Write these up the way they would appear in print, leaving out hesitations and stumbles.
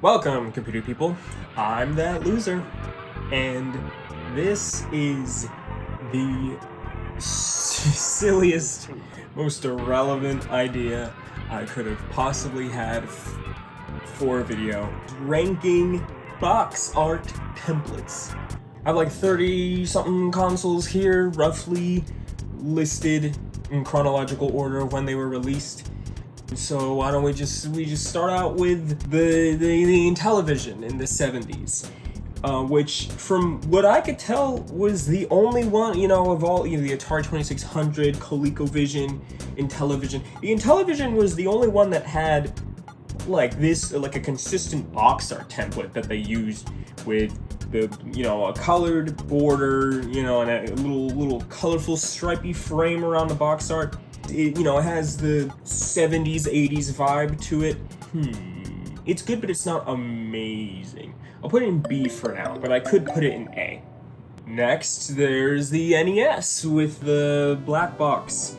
Welcome, computer people. I'm that loser, and this is the silliest, most irrelevant idea I could have possibly had for a video. Ranking box art templates. I have like 30-something consoles here, roughly listed in chronological order of when they were released. So why don't we just start out with the Intellivision in the 70s, which from what I could tell was the only one, of all, the Atari 2600, ColecoVision, Intellivision. The Intellivision was the only one that had like a consistent box art template that they used with the, a colored border, and a little colorful stripy frame around the box art. It has the 70s, 80s vibe to it. It's good, but it's not amazing. I'll put it in B for now, but I could put it in A. Next, there's the NES with the black box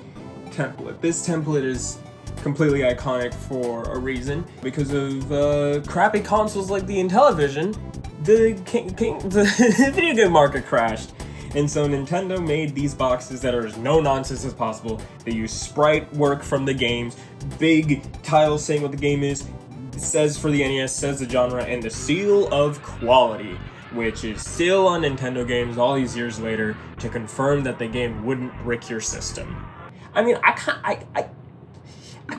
template. This template is completely iconic for a reason. Because of crappy consoles like the Intellivision, the video game market crashed. And so Nintendo made these boxes that are as no nonsense as possible. They use sprite work from the games, big titles saying what the game is, it says for the NES, says the genre, and the seal of quality, which is still on Nintendo games all these years later to confirm that the game wouldn't brick your system. I mean, I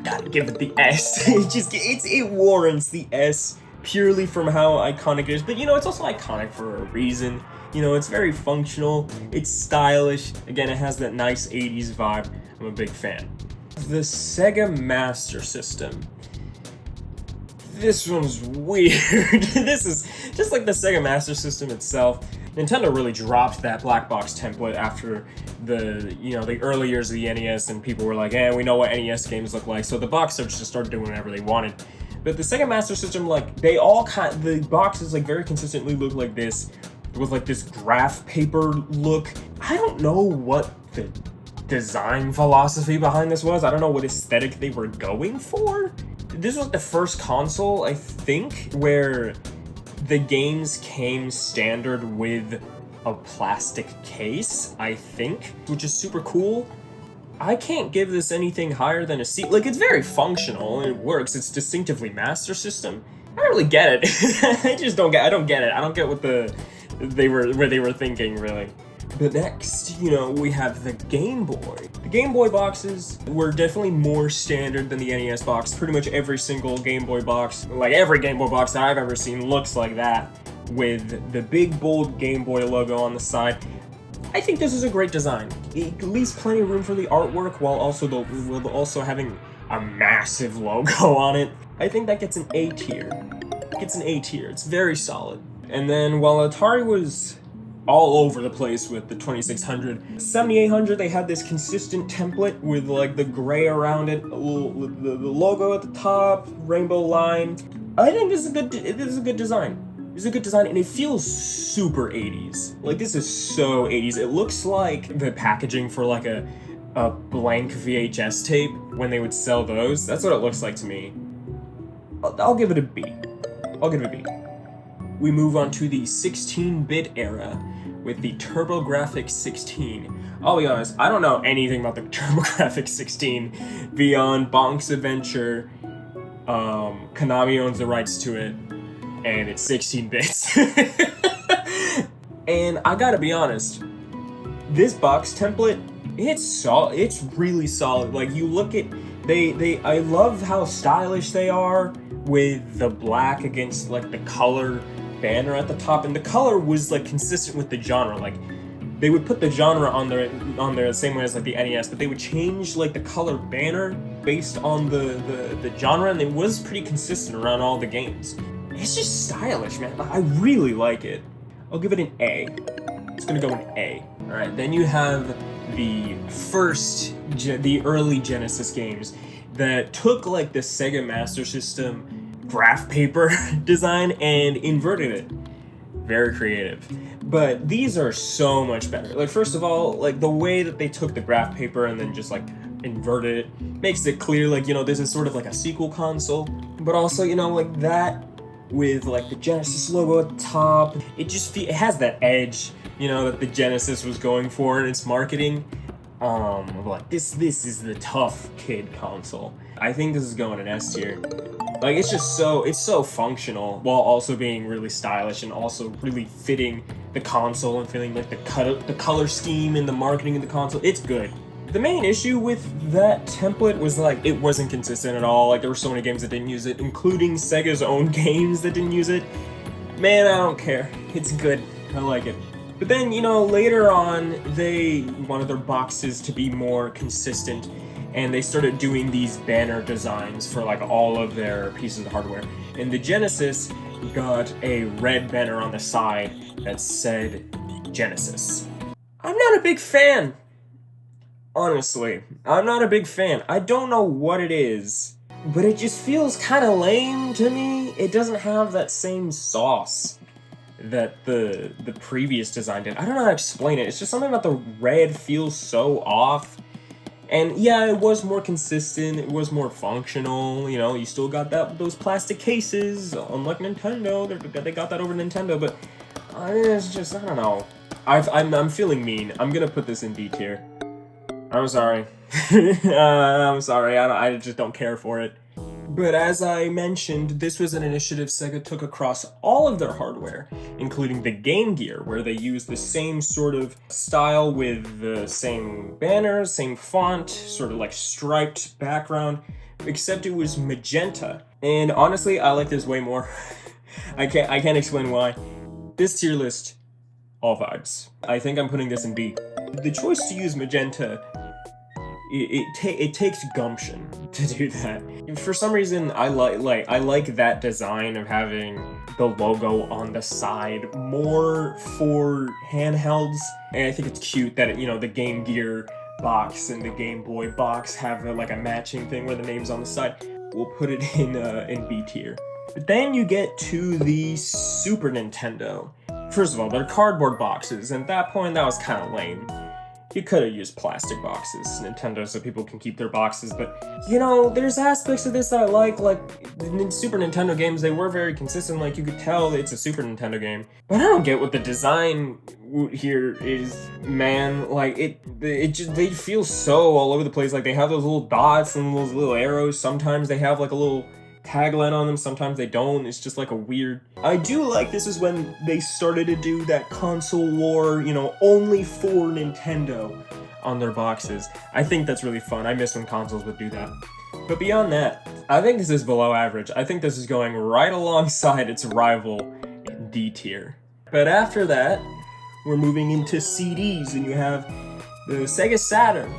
gotta give it the S. It warrants the S purely from how iconic it is, but it's also iconic for a reason. It's very functional, it's stylish, again, it has that nice 80s vibe. I'm a big fan. The Sega Master System. This one's weird. This is just like the Sega Master System itself. Nintendo really dropped that black box template after the early years of the NES, and people were like, we know what NES games look like, so the box arts just started doing whatever they wanted. But the Sega Master System, the boxes very consistently look like this, with this graph paper look. I don't know what the design philosophy behind this was. I don't know what aesthetic they were going for. This was the first console, I think, where the games came standard with a plastic case, I think, which is super cool. I can't give this anything higher than a C. It's very functional and it works. It's distinctively Master System. I don't really get it. I don't get it. I don't get what they were thinking, really. But next, we have the Game Boy. The Game Boy boxes were definitely more standard than the NES box. Pretty much every single Game Boy box, every Game Boy box that I've ever seen, looks like that, with the big, bold Game Boy logo on the side. I think this is a great design. It leaves plenty of room for the artwork, while also having a massive logo on it. I think that gets an A tier. It's very solid. And then while Atari was all over the place with the 2600, 7800, they had this consistent template with the gray around it, the logo at the top, rainbow line. I think this is a good design. It's a good design, and it feels super 80s. This is so 80s. It looks like the packaging for a blank VHS tape when they would sell those. That's what it looks like to me. I'll give it a B. We move on to the 16-bit era with the TurboGrafx 16. I'll be honest, I don't know anything about the TurboGrafx 16 beyond Bonk's Adventure. Konami owns the rights to it, and it's 16 bits. And I gotta be honest, this box template, it's really solid. You look at, I love how stylish they are with the black against the color banner at the top, and the color was consistent with the genre. They would put the genre on there the same way as the NES, but they would change the color banner based on the genre, and it was pretty consistent around all the games. It's just stylish, man. I really like it. I'll give it an A. It's gonna go an A. Alright, then you have the early Genesis games that took the Sega Master System graph paper design and inverted it. Very creative. But these are so much better. First of all, the way that they took the graph paper and then just inverted it makes it clear this is sort of a sequel console. But also, that with like the Genesis logo at the top. It has that edge, you know, that the Genesis was going for in its marketing. Like this is the tough kid console. I think this is going in S tier. Like it's so functional while also being really stylish and also really fitting the console and feeling like the color scheme and the marketing of the console. It's good. The main issue with that template was like it wasn't consistent at all. Like there were so many games that didn't use it, including Sega's own games that didn't use it. Man, I don't care. It's good. I like it. But then, you know, later on, they wanted their boxes to be more consistent, and they started doing these banner designs for like all of their pieces of hardware. And the Genesis got a red banner on the side that said Genesis. I'm not a big fan. Honestly, I'm not a big fan. I don't know what it is, but it just feels kind of lame to me. It doesn't have that same sauce that the previous design did. I don't know how to explain it. It's just something about the red feels so off. And yeah, it was more consistent. It was more functional. You know, you still got those plastic cases, unlike Nintendo. They got that over Nintendo, but it's just, I don't know. I'm feeling mean. I'm gonna put this in D tier. I'm sorry. I'm sorry, I just don't care for it. But as I mentioned, this was an initiative Sega took across all of their hardware, including the Game Gear, where they used the same sort of style with the same banners, same font, sort of like striped background, except it was magenta. And honestly, I like this way more. I can't explain why. This tier list, all vibes. I think I'm putting this in B. The choice to use magenta, it takes gumption to do that. For some reason, I like that design of having the logo on the side more for handhelds, and I think it's cute that you know, the Game Gear box and the Game Boy box have like a matching thing where the name's on the side. We'll put it in B tier. But then you get to the Super Nintendo. First of all, they're cardboard boxes, and at that point, that was kind of lame. You could have used plastic boxes, Nintendo, so people can keep their boxes, but, you know, there's aspects of this that I like the Super Nintendo games, they were very consistent, like, you could tell it's a Super Nintendo game. But I don't get what the design here is, man. Like, they feel so all over the place, like, they have those little dots and those little arrows, sometimes they have, like, a little tagline on them, sometimes they don't. It's just like a weird... I do like this is when they started to do that console war, you know, only for Nintendo on their boxes. I think that's really fun. I miss when consoles would do that. But beyond that, I think this is below average. I think this is going right alongside its rival in D tier. But after that, we're moving into CDs, and you have the Sega Saturn,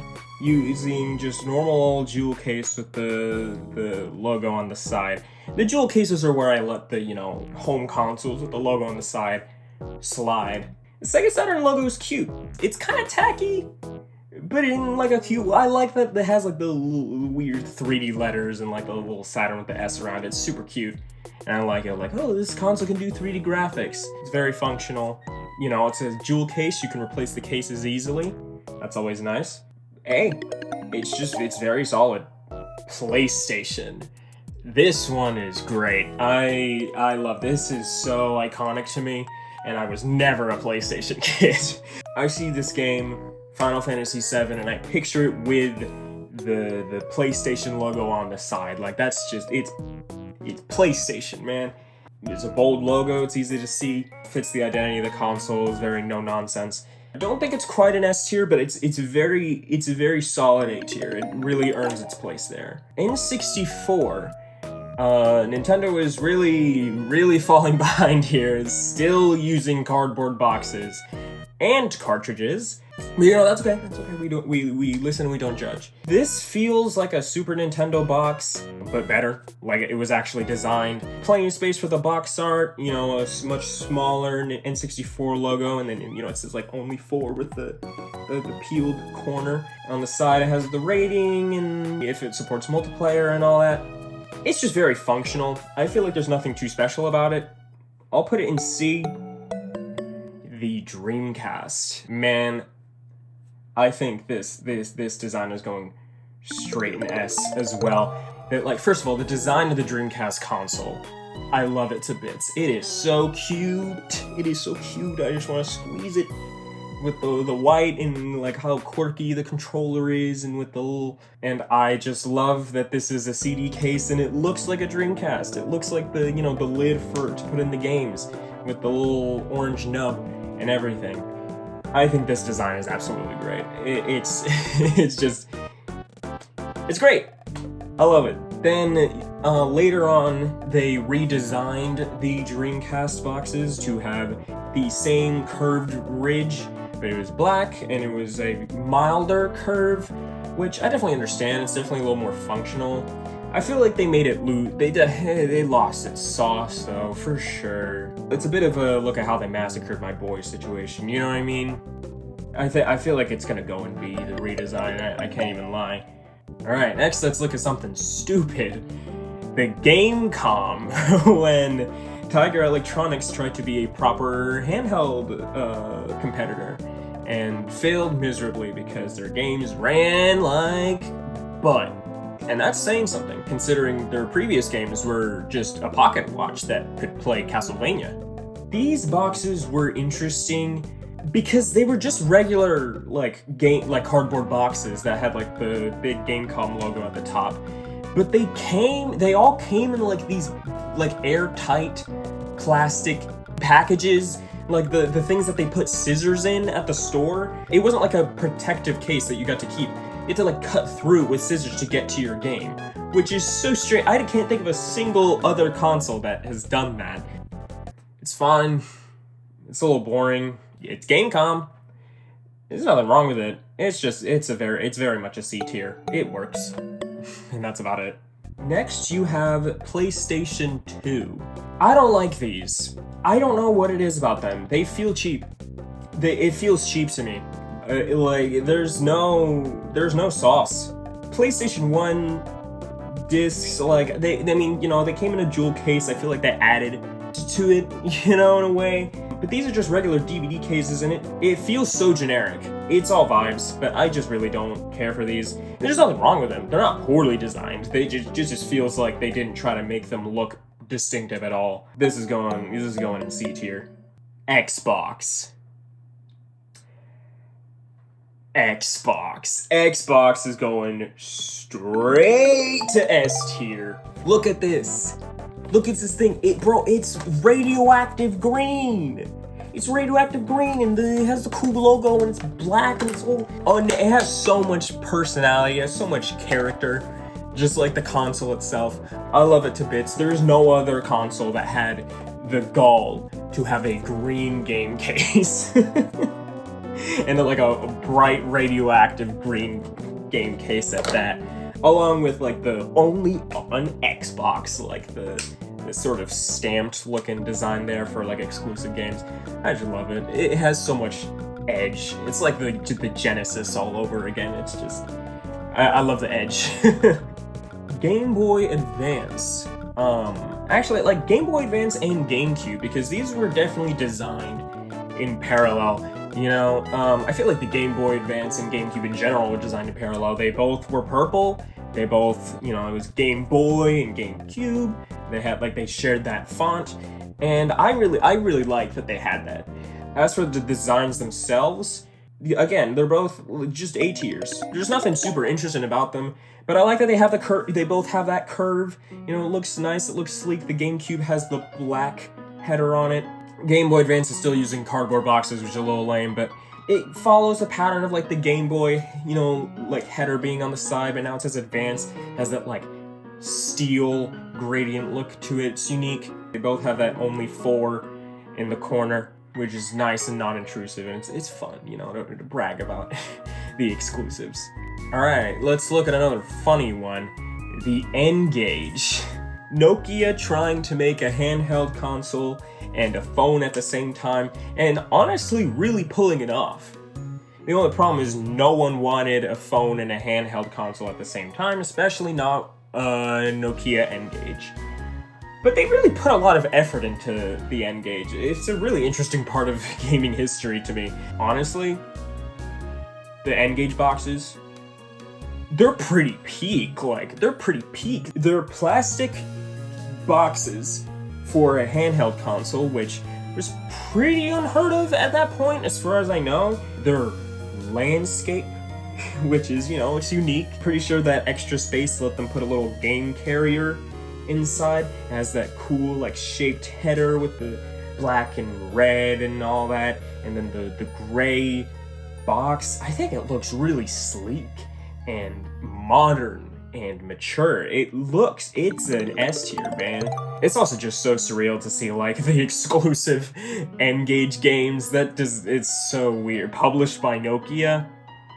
using just normal old jewel case with the logo on the side. The jewel cases are where I let the, you know, home consoles with the logo on the side slide. The Sega Saturn logo is cute. It's kind of tacky, but in like a cute... I like that it has like the weird 3D letters and like the little Saturn with the S around it. It's super cute. And I like it. Like, oh, this console can do 3D graphics. It's very functional. You know, it's a jewel case. You can replace the cases easily. That's always nice. Hey, it's very solid. PlayStation. This one is great. I love this. Is so iconic to me, and I was never a PlayStation kid. I see this game, Final Fantasy VII, and I picture it with the PlayStation logo on the side. Like, that's just, it's PlayStation, man. It's a bold logo, it's easy to see, fits the identity of the console, is very no-nonsense. I don't think it's quite an S tier, but it's a very solid A tier. It really earns its place there. N64, Nintendo is really falling behind here, is still using cardboard boxes and cartridges. But, you know, that's okay. We listen and we don't judge. This feels like a Super Nintendo box, but better. Like, it was actually designed. Plenty of space for the box art, you know, a much smaller N64 logo, and then, you know, it says like only 4 with the peeled corner. On the side, it has the rating and if it supports multiplayer and all that. It's just very functional. I feel like there's nothing too special about it. I'll put it in C. The Dreamcast. Man, I think this design is going straight in S as well. Like, first of all, the design of the Dreamcast console I love it to bits. It is so cute. It is so cute. I just want to squeeze it with the white and like how quirky the controller is, and with the little, and I just love that this is a CD case and it looks like a Dreamcast. It looks like the, you know, the lid to put in the games with the little orange nub and everything. I think this design is absolutely great. It's it's great. I love it. Then later on, they redesigned the Dreamcast boxes to have the same curved ridge, but it was black and it was a milder curve, which I definitely understand. It's definitely a little more functional. I feel like they made it they lost its sauce though, for sure. It's a bit of a look at how they massacred my boy situation, you know what I mean? I feel like it's gonna go and be the redesign, I can't even lie. Alright, next let's look at something stupid. The Gamecom, when Tiger Electronics tried to be a proper handheld competitor and failed miserably because their games ran like butt. And that's saying something, considering their previous games were just a pocket watch that could play Castlevania. These boxes were interesting because they were just regular like cardboard boxes that had like the big Gamecom logo at the top. But they all came in like these like airtight plastic packages, like the things that they put scissors in at the store. It wasn't like a protective case that you got to keep. You had to like cut through with scissors to get to your game, which is so strange. I can't think of a single other console that has done that. It's fun. It's a little boring. It's Gamecom. There's nothing wrong with it. It's very much a C tier. It works. And that's about it. Next, you have PlayStation 2. I don't like these. I don't know what it is about them. They feel cheap. It feels cheap to me. Like there's no sauce. PlayStation 1 discs, like they came in a jewel case. I feel like they added to it, in a way. But these are just regular DVD cases, and it feels so generic. It's all vibes, but I just really don't care for these. There's nothing wrong with them. They're not poorly designed. They just feels like they didn't try to make them look distinctive at all. This is going in C tier. Xbox is going straight to S tier. Look at this. Look at this thing. It's radioactive green. It's radioactive green, and it has the cool logo, and it's black, and and it has so much personality. It has so much character, just like the console itself. I love it to bits. There's no other console that had the gall to have a green game case. And like a bright radioactive green game case at that, along with like the only on Xbox, like the sort of stamped looking design there for like exclusive games. I just love it. It has so much edge. It's like the Genesis all over again. It's just, I love the edge. Game Boy Advance. Actually, like Game Boy Advance and GameCube, because these were definitely designed in parallel. I feel like the Game Boy Advance and GameCube in general were designed in parallel. They both were purple. They both, it was Game Boy and GameCube. They shared that font, and I really liked that they had that. As for the designs themselves, again, they're both just A tiers. There's nothing super interesting about them, but I like that they have the curve. They both have that curve. It looks nice. It looks sleek. The GameCube has the black header on it. Game Boy Advance is still using cardboard boxes, which is a little lame, but it follows the pattern of like the Game Boy, like header being on the side, but now it says Advance, has that like steel gradient look to it. It's unique. They both have that only 4 in the corner, which is nice and non-intrusive, and it's fun, to brag about the exclusives. Alright, let's look at another funny one. The N-Gage. Nokia trying to make a handheld console and a phone at the same time, and honestly really pulling it off. The only problem is no one wanted a phone and a handheld console at the same time, especially not Nokia N-Gage. But they really put a lot of effort into the N-Gage. It's a really interesting part of gaming history to me. Honestly, the N-Gage boxes, they're pretty peak. They're plastic boxes for a handheld console, which was pretty unheard of at that point, as far as I know. Their landscape, which is, it's unique. Pretty sure that extra space let them put a little game carrier inside. It has that cool, like, shaped header with the black and red and all that, and then the gray box. I think it looks really sleek and modern and mature. It's an S tier, man. It's also just so surreal to see, like, the exclusive N-Gage games. It's so weird. Published by Nokia.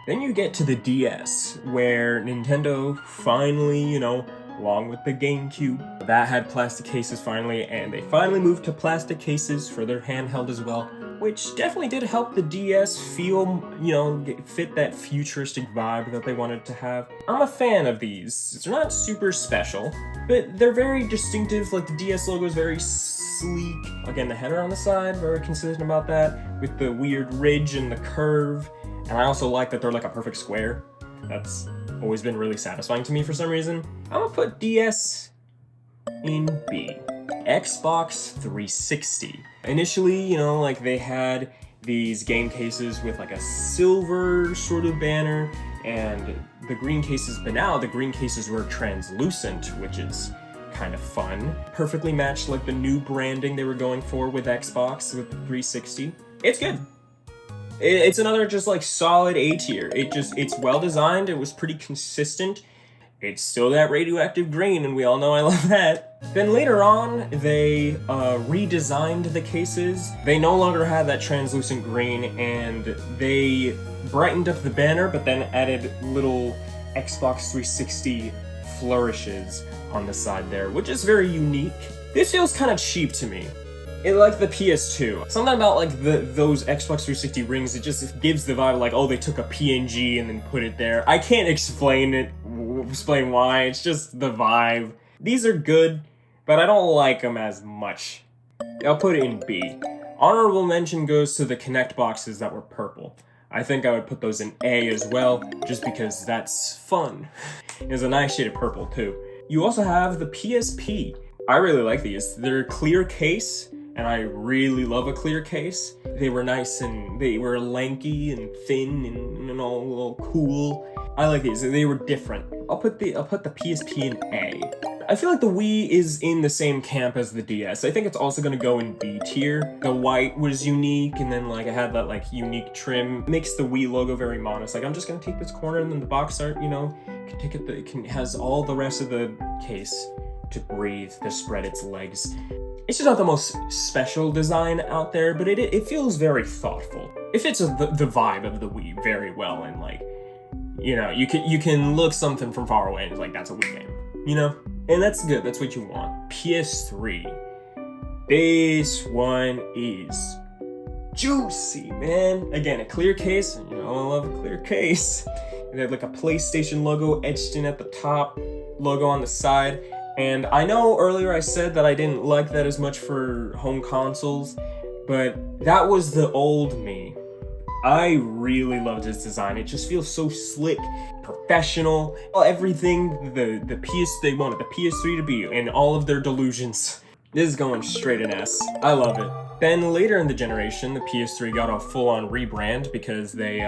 Then you get to the DS, where Nintendo finally, along with the GameCube, that had plastic cases finally, and they finally moved to plastic cases for their handheld as well, which definitely did help the DS feel, fit that futuristic vibe that they wanted to have. I'm a fan of these. They're not super special, but they're very distinctive. Like, the DS logo is very sleek. Again, the header on the side, very consistent about that, with the weird ridge and the curve. And I also like that they're like a perfect square. That's always been really satisfying to me for some reason. I'm gonna put DS in B. Xbox 360. Initially, they had these game cases with like a silver sort of banner and the green cases, but now the green cases were translucent, which is kind of fun. Perfectly matched like the new branding they were going for with Xbox, with the 360. It's good. It's another just like solid A tier. It's well designed. It was pretty consistent. It's still that radioactive green, and we all know I love that. Then later on, they redesigned the cases. They no longer had that translucent green, and they brightened up the banner, but then added little Xbox 360 flourishes on the side there, which is very unique. This feels kind of cheap to me. It like the PS2. Something about like those Xbox 360 rings, it just gives the vibe like, oh, they took a PNG and then put it there. I can't explain why, it's just the vibe. These are good, but I don't like them as much. I'll put it in B. Honorable mention goes to the Kinect boxes that were purple. I think I would put those in A as well, just because that's fun. It's a nice shade of purple too. You also have the PSP. I really like these. They're a clear case, and I really love a clear case. They were nice and they were lanky and thin and all a little cool. I like these. They were different. I'll put the PSP in A. I feel like the Wii is in the same camp as the DS. I think it's also gonna go in B tier. The white was unique, and then like it had that like unique trim. Makes the Wii logo very modest. Like, I'm just gonna take this corner, and then the box art, can take it. It has all the rest of the case to breathe, to spread its legs. It's just not the most special design out there, but it feels very thoughtful. It fits the vibe of the Wii very well, and like, you can look something from far away and it's like, that's a Wii game, And that's good, that's what you want. PS3. This one is juicy, man. Again, a clear case, and I love a clear case. It had like a PlayStation logo etched in at the top, logo on the side. And I know earlier I said that I didn't like that as much for home consoles, but that was the old me. I really loved this design. It just feels so slick, professional, everything they wanted the PS3 to be, and all of their delusions. This is going straight in S. I love it. Then later in the generation, the PS3 got a full-on rebrand because they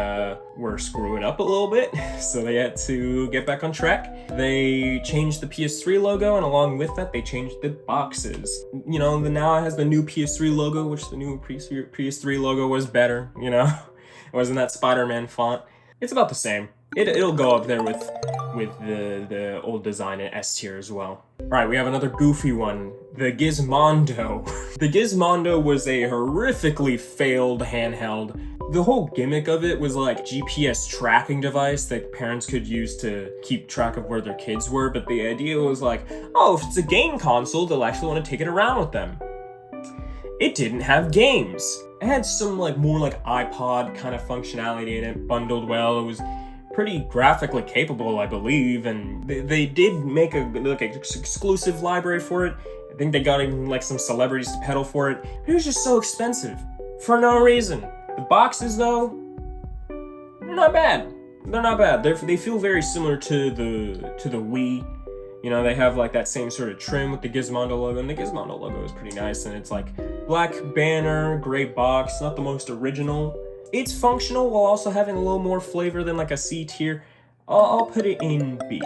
were screwing up a little bit, so they had to get back on track. They changed the PS3 logo, and along with that, they changed the boxes. Now it has the new PS3 logo, which the new PS3 logo was better, It wasn't that Spider-Man font. It's about the same. It'll go up there with the old design in S tier as well. Alright, we have another goofy one. The Gizmondo. The Gizmondo was a horrifically failed handheld. The whole gimmick of it was like GPS tracking device that parents could use to keep track of where their kids were, but the idea was like, oh, if it's a game console, they'll actually want to take it around with them. It didn't have games. It had some more iPod kind of functionality in it, bundled well. It was pretty graphically capable, I believe, and they did make an exclusive library for it. I think they got even some celebrities to pedal for it. But it was just so expensive for no reason. The boxes, though, they're not bad. They're not bad. They feel very similar to the Wii. You know, they have like that same sort of trim with the Gizmondo logo, and the Gizmondo logo is pretty nice, and it's like black banner, gray box, not the most original. It's functional while also having a little more flavor than like a C tier. I'll put it in B.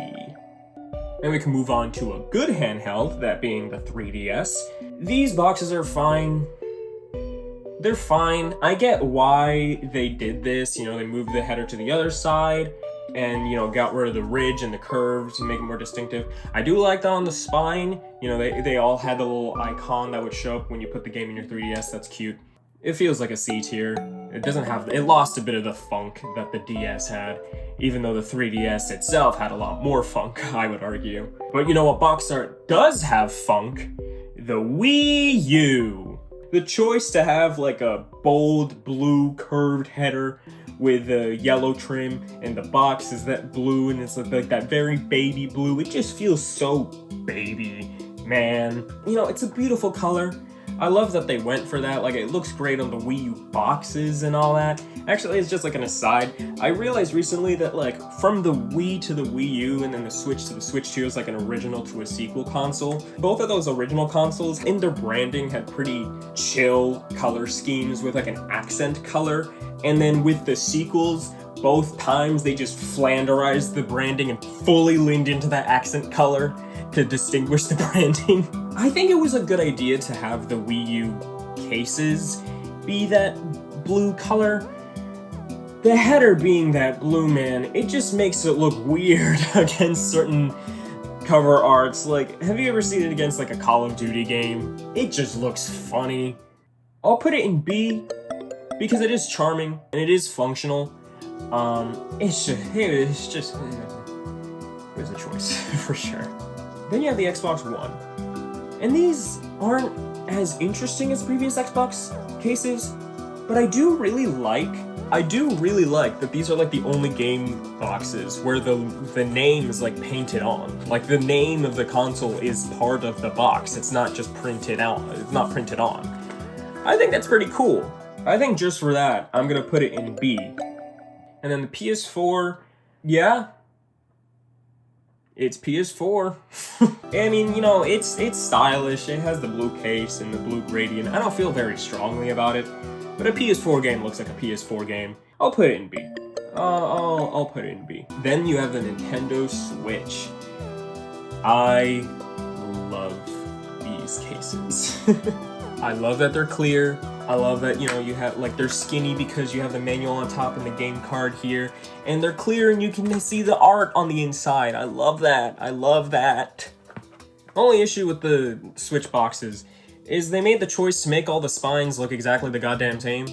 Then we can move on to a good handheld, that being the 3DS. These boxes are fine. They're fine. I get why they did this. You know, they moved the header to the other side and, you know, got rid of the ridge and the curve to make it more distinctive. I do like that on the spine. You know, they all had the little icon that would show up when you put the game in your 3DS. That's cute. It feels like a C tier. It lost a bit of the funk that the DS had, even though the 3DS itself had a lot more funk, I would argue. But you know what box art does have funk? The Wii U. The choice to have like a bold blue curved header with a yellow trim, and the box is that blue, and it's like that very baby blue. It just feels so baby, man. You know, it's a beautiful color. I love that they went for that. Like, it looks great on the Wii U boxes and all that. Actually, it's just like an aside. I realized recently that like from the Wii to the Wii U and then the Switch to the Switch 2 is like an original to a sequel console. Both of those original consoles in their branding had pretty chill color schemes with like an accent color. And then with the sequels, both times they just flanderized the branding and fully leaned into that accent color to distinguish the branding. I think it was a good idea to have the Wii U cases be that blue color. The header being that blue, man, it just makes it look weird against certain cover arts. Like, have you ever seen it against like a Call of Duty game? It just looks funny. I'll put it in B because it is charming and it is functional. It's just it was a choice for sure. Then you have the Xbox One. And these aren't as interesting as previous Xbox cases, but I do really like that these are like the only game boxes where the name is like painted on. Like the name of the console is part of the box. It's not just printed out. It's not printed on. I think that's pretty cool. I think just for that, I'm gonna put it in B. And then the PS4, yeah. It's PS4. I mean, you know, it's stylish. It has the blue case and the blue gradient. I don't feel very strongly about it, but a PS4 game looks like a PS4 game. I'll put it in B. I'll put it in B. Then you have the Nintendo Switch. I love these cases. I love that they're clear. I love that, you know, you have, like, they're skinny because you have the manual on top and the game card here. And they're clear and you can see the art on the inside. I love that. I love that. Only issue with the Switch boxes is they made the choice to make all the spines look exactly the goddamn same.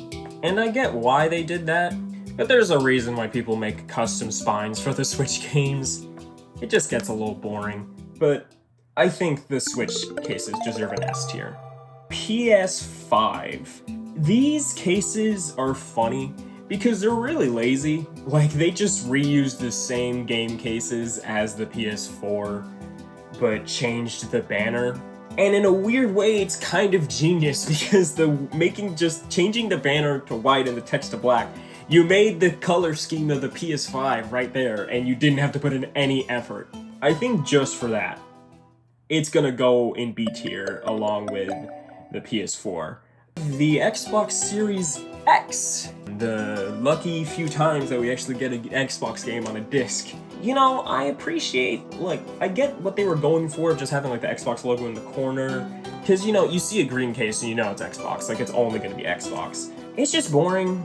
And I get why they did that, but there's a reason why people make custom spines for the Switch games. It just gets a little boring. But I think the Switch cases deserve an S tier. PS5. These cases are funny because they're really lazy. Like, they just reused the same game cases as the PS4, but changed the banner. And in a weird way, it's kind of genius because changing the banner to white and the text to black, you made the color scheme of the PS5 right there, and you didn't have to put in any effort. I think just for that, it's gonna go in B tier along with the PS4. The Xbox Series X. The lucky few times that we actually get an Xbox game on a disc. You know, I appreciate, like, I get what they were going for, just having like the Xbox logo in the corner. Cause, you know, you see a green case and you know it's Xbox, like it's only gonna be Xbox. It's just boring.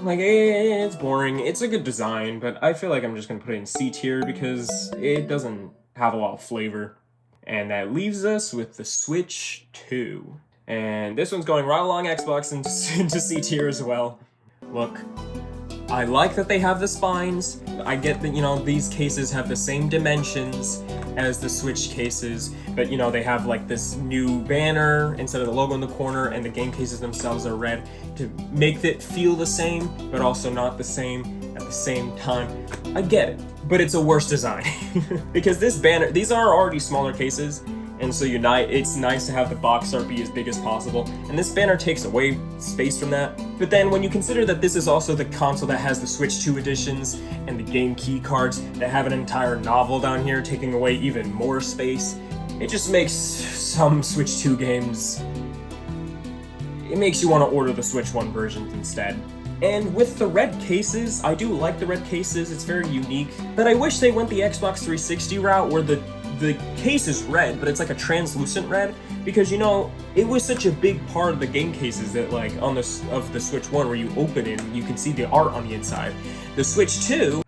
Like, it's boring. It's a good design, but I feel like I'm just gonna put it in C tier because it doesn't have a lot of flavor. And that leaves us with the Switch 2. And this one's going right along Xbox into C tier as well. Look, I like that they have the spines. I get that, you know, these cases have the same dimensions as the Switch cases, but, you know, they have like this new banner instead of the logo in the corner, and the game cases themselves are red to make it feel the same, but also not the same at the same time. I get it, but it's a worse design. Because this banner, these are already smaller cases, and so it's nice to have the box art be as big as possible, and this banner takes away space from that. But then when you consider that this is also the console that has the Switch 2 editions and the game key cards that have an entire novel down here taking away even more space, it just makes some Switch 2 games... it makes you want to order the Switch 1 versions instead. And with the red cases, I do like the red cases, it's very unique, but I wish they went the Xbox 360 route where the case is red, but it's like a translucent red, because you know, it was such a big part of the game cases that like of the Switch 1 where you open it and you can see the art on the inside. The Switch 2...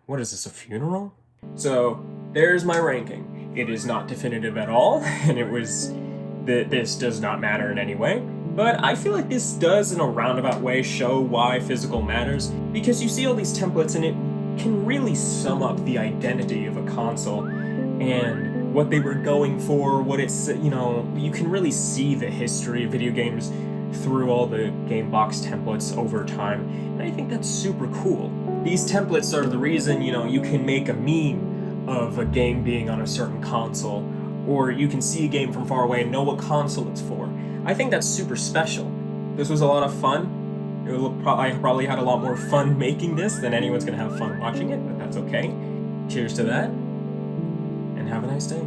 What is this, a funeral? So, there's my ranking. It is not definitive at all, and this does not matter in any way. But I feel like this does, in a roundabout way, show why physical matters, because you see all these templates and it can really sum up the identity of a console and what they were going for, what it's, you know, you can really see the history of video games through all the game box templates over time, and I think that's super cool. These templates are the reason, you know, you can make a meme of a game being on a certain console, or you can see a game from far away and know what console it's for. I think that's super special. This was a lot of fun. I probably had a lot more fun making this than anyone's gonna have fun watching it, but that's okay. Cheers to that, and have a nice day.